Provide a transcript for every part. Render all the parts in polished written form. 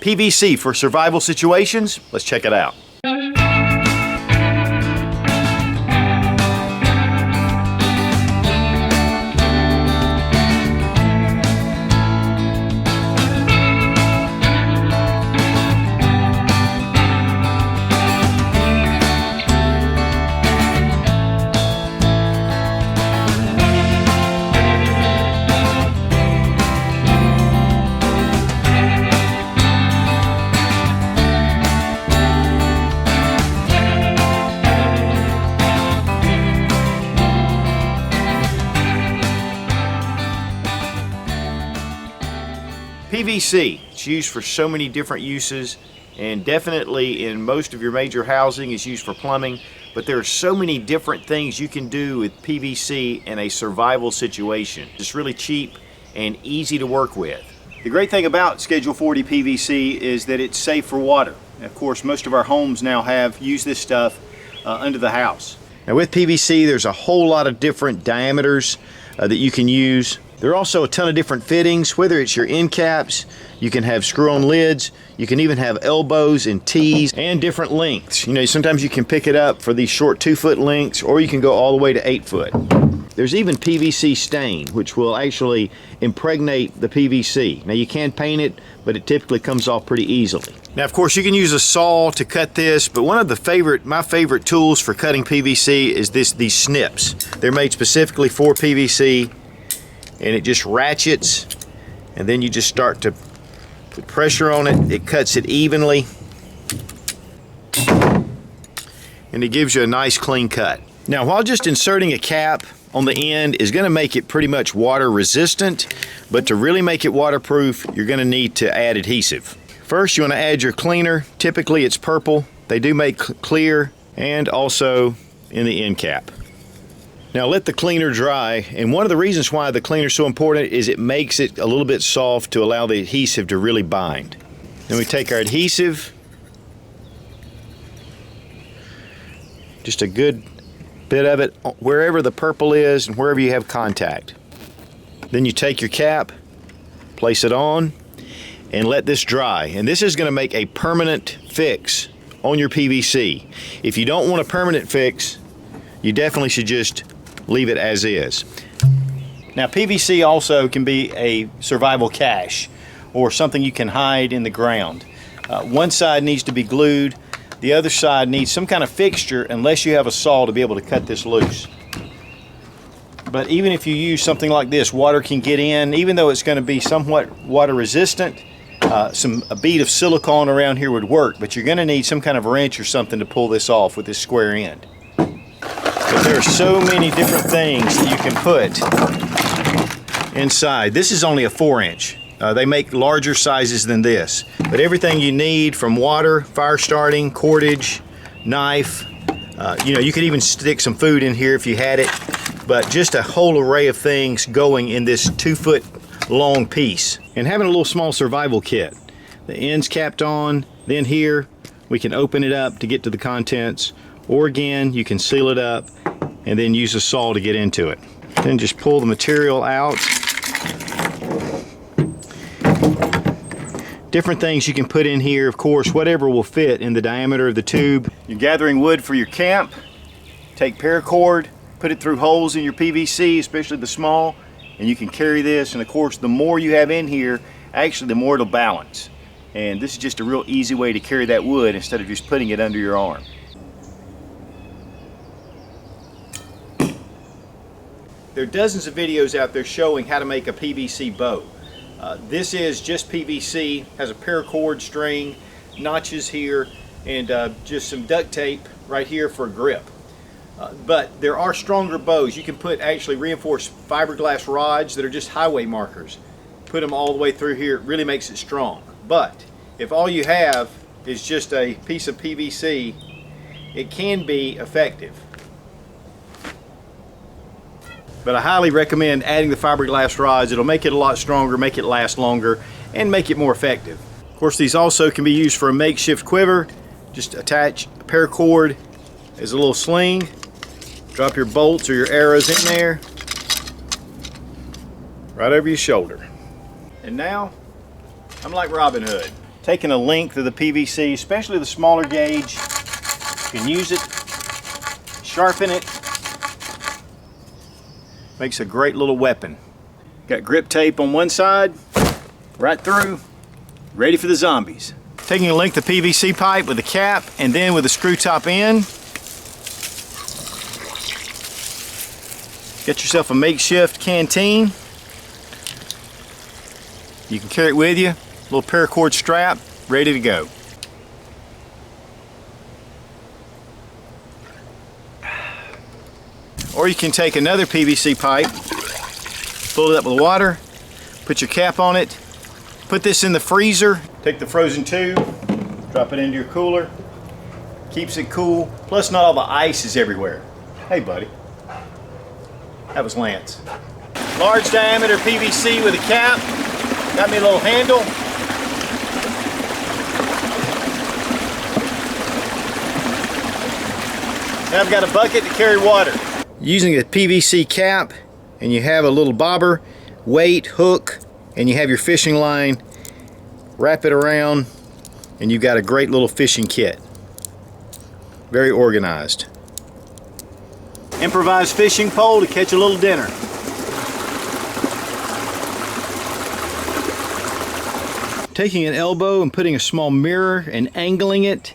PVC for survival situations? Let's check it out. PVC, it's used for so many different uses, and definitely in most of your major housing it's used for plumbing, but there are so many different things you can do with PVC in a survival situation. It's really cheap and easy to work with. The great thing about Schedule 40 PVC is that it's safe for water. Of course, most of our homes now use this stuff under the house. Now with PVC, there's a whole lot of different diameters that you can use. There are also a ton of different fittings, whether it's your end caps, you can have screw-on lids, you can even have elbows and T's, and different lengths. You know, sometimes you can pick it up for these short 2-foot lengths, or you can go all the way to 8 foot. There's even PVC stain, which will actually impregnate the PVC. Now you can paint it, but it typically comes off pretty easily. Now of course you can use a saw to cut this, but one of my favorite tools for cutting PVC is these snips. They're made specifically for PVC, and it just ratchets, and then you just start to put pressure on it. It cuts it evenly, and it gives you a nice clean cut. Now while just inserting a cap on the end is going to make it pretty much water resistant, but to really make it waterproof you're going to need to add adhesive. First you want to add your cleaner. Typically it's purple. They do make clear, and also in the end cap. Now let the cleaner dry, and one of the reasons why the cleaner is so important is it makes it a little bit soft to allow the adhesive to really bind. Then we take our adhesive, just a good bit of it wherever the purple is and wherever you have contact. Then you take your cap, place it on, and let this dry. And this is going to make a permanent fix on your PVC. If you don't want a permanent fix, you definitely should just leave it as is. Now PVC also can be a survival cache, or something you can hide in the ground. One side needs to be glued, the other side needs some kind of fixture, unless you have a saw to be able to cut this loose. But even if you use something like this, water can get in. Even though it's going to be somewhat water resistant, a bead of silicone around here would work, but you're going to need some kind of wrench or something to pull this off with this square end. But there are so many different things that you can put inside. This is only a 4-inch. They make larger sizes than this. But everything you need, from water, fire starting, cordage, knife, you know, you could even stick some food in here if you had it. But just a whole array of things going in this 2-foot long piece. And having a little small survival kit. The end's capped on, then here we can open it up to get to the contents. Or again, you can seal it up and then use a saw to get into it. Then just pull the material out. Different things you can put in here, of course, whatever will fit in the diameter of the tube. You're gathering wood for your camp. Take paracord, put it through holes in your PVC, especially the small, and you can carry this. And of course, the more you have in here, actually the more it'll balance. And this is just a real easy way to carry that wood instead of just putting it under your arm. There are dozens of videos out there showing how to make a PVC bow. This is just PVC, has a paracord string, notches here, and just some duct tape right here for a grip. But there are stronger bows. You can put actually reinforced fiberglass rods that are just highway markers. Put them all the way through here. It really makes it strong. But if all you have is just a piece of PVC, it can be effective. But I highly recommend adding the fiberglass rods. It'll make it a lot stronger, make it last longer, and make it more effective. Of course, these also can be used for a makeshift quiver. Just attach a paracord as a little sling. Drop your bolts or your arrows in there, right over your shoulder. And now, I'm like Robin Hood. taking a length of the PVC, especially the smaller gauge. You can use it, sharpen it. Makes a great little weapon. Got grip tape on one side, right through, ready for the zombies. Taking a length of PVC pipe with a cap and then with a screw top end. Get yourself a makeshift canteen. You can carry it with you. Little paracord strap, ready to go. Or you can take another PVC pipe, fill it up with water, put your cap on it, put this in the freezer, take the frozen tube, drop it into your cooler, keeps it cool, plus not all the ice is everywhere. Hey buddy, that was Lance. Large diameter PVC with a cap, got me a little handle. Now I've got a bucket to carry water. Using a PVC cap, and you have a little bobber, weight, hook, and you have your fishing line, wrap it around, and you've got a great little fishing kit. Very organized. Improvised fishing pole to catch a little dinner. Taking an elbow and putting a small mirror and angling it,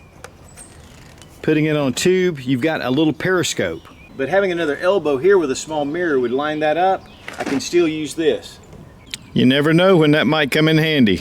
putting it on a tube, you've got a little periscope. But having another elbow here with a small mirror would line that up. I can still use this. You never know when that might come in handy.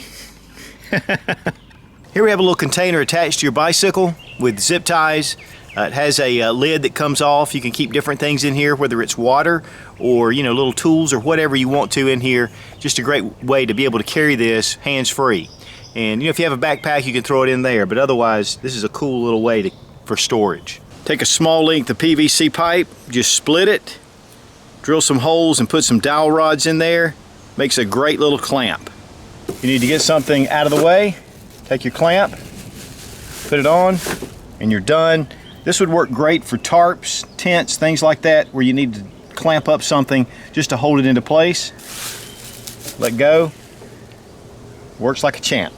Here we have a little container attached to your bicycle with zip ties. It has a lid that comes off. You can keep different things in here, whether it's water or little tools or whatever you want to in here. Just a great way to be able to carry this hands-free. And if you have a backpack, you can throw it in there. But otherwise, this is a cool little way for storage. Take a small length of PVC pipe, just split it, drill some holes and put some dowel rods in there. Makes a great little clamp. You need to get something out of the way, take your clamp, put it on, and you're done. This would work great for tarps, tents, things like that, where you need to clamp up something just to hold it into place. Let go. Works like a champ.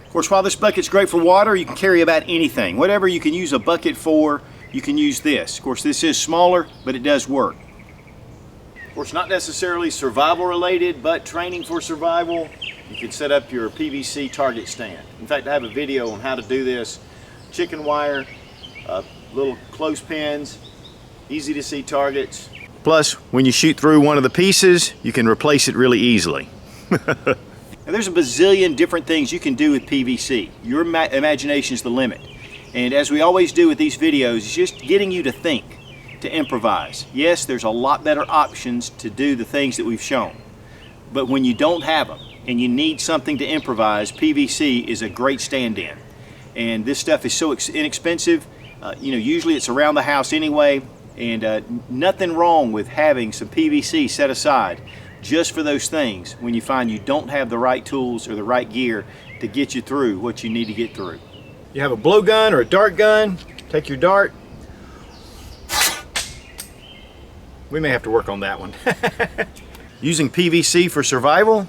Of course, while this bucket's great for water, you can carry about anything. Whatever you can use a bucket for, you can use this. Of course, this is smaller, but it does work. Of course, not necessarily survival related, but training for survival. You can set up your PVC target stand. In fact, I have a video on how to do this. Chicken wire, little clothespins, easy to see targets. Plus, when you shoot through one of the pieces, you can replace it really easily. Now, there's a bazillion different things you can do with PVC. Your imagination is the limit. And as we always do with these videos, it's just getting you to think, to improvise. Yes, there's a lot better options to do the things that we've shown. But when you don't have them and you need something to improvise, PVC is a great stand-in. And this stuff is so inexpensive. Usually it's around the house anyway. And nothing wrong with having some PVC set aside just for those things when you find you don't have the right tools or the right gear to get you through what you need to get through. You have a blowgun or a dart gun, take your dart. We may have to work on that one. Using PVC for survival,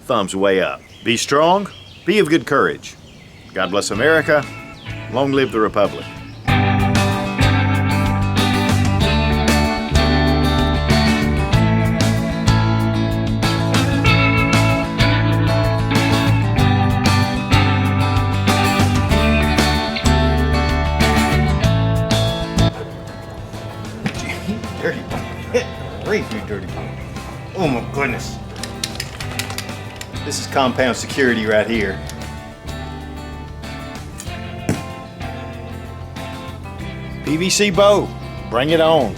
thumbs way up. Be strong, be of good courage. God bless America, long live the Republic. Dirty. Grief, you dirty. Oh my goodness. This is compound security right here. PVC boat, bring it on.